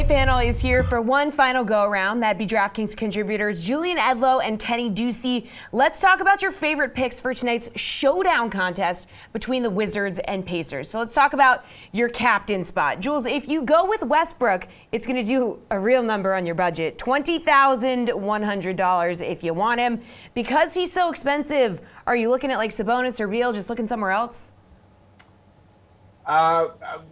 NBA panel is here for one final go-around. That'd be DraftKings contributors Julian, Edlow, and Kenny Ducey. Let's talk about your favorite picks for tonight's showdown contest between the Wizards and Pacers. So let's talk about your captain spot. Jules, if you go with Westbrook, it's going to do a real number on your budget. $20,100 if you want him. Because he's so expensive, are you looking at like Sabonis or Beal, just looking somewhere else?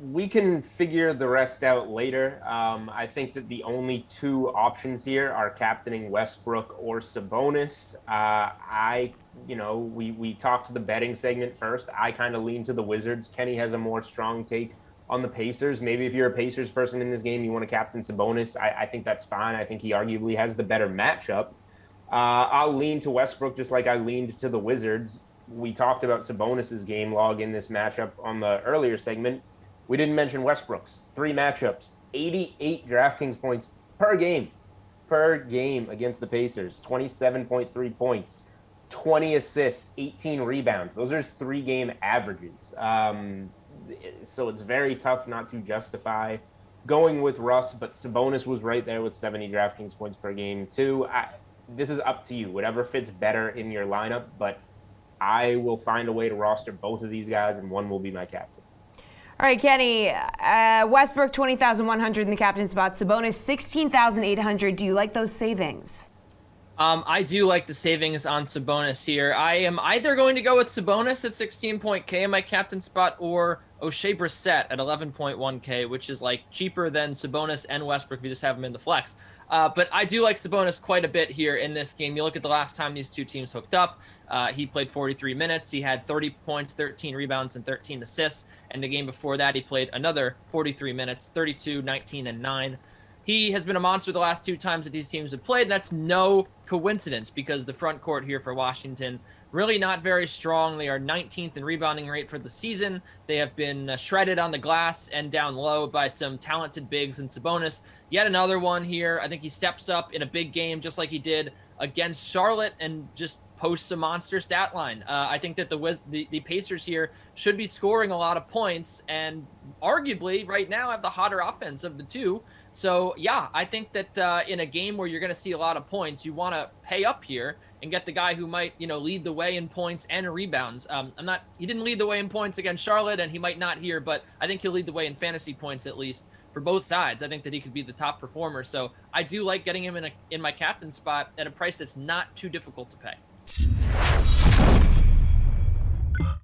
We can figure the rest out later. I think that the only two options here are captaining Westbrook or Sabonis. We talked to the betting segment first. I kind of lean to the Wizards. Kenny has a more strong take on the Pacers. Maybe if you're a Pacers person in this game, you want to captain Sabonis. I think that's fine. I think he arguably has the better matchup. I'll lean to Westbrook just like I leaned to the Wizards. We talked about Sabonis's game log in this matchup on the earlier segment. We didn't mention Westbrook's 3 matchups, 88 DraftKings points per game against the Pacers, 27.3 points, 20 assists, 18 rebounds. Those are his 3-game averages. So it's very tough not to justify going with Russ, but Sabonis was right there with 70 DraftKings points per game too. This is up to you, whatever fits better in your lineup, but I will find a way to roster both of these guys, and one will be my captain. All right, Kenny. Westbrook, $20,100 in the captain spot. Sabonis, $16,800. Do you like those savings? I do like the savings on Sabonis here. I am either going to go with Sabonis at 16.K in my captain spot or O'Shea Brissett at 11.1K, which is like cheaper than Sabonis and Westbrook if you just have them in the flex. But I do like Sabonis quite a bit here in this game. You look at the last time these two teams hooked up, he played 43 minutes. He had 30 points, 13 rebounds, and 13 assists. And the game before that, he played another 43 minutes, 32, 19, and 9. He has been a monster the last 2 times that these teams have played, and that's no coincidence because the front court here for Washington really not very strong. They are 19th in rebounding rate for the season. They have been shredded on the glass and down low by some talented bigs, and Sabonis, yet another one here. I think he steps up in a big game just like he did against Charlotte and just posts a monster stat line. I think that the Pacers here should be scoring a lot of points and arguably right now have the hotter offense of the two. So, yeah, I think that in a game where you're going to see a lot of points, you want to pay up here and get the guy who might, lead the way in points and rebounds. He didn't lead the way in points against Charlotte, and he might not here, but I think he'll lead the way in fantasy points at least for both sides. I think that he could be the top performer. So I do like getting him in my captain spot at a price that's not too difficult to pay.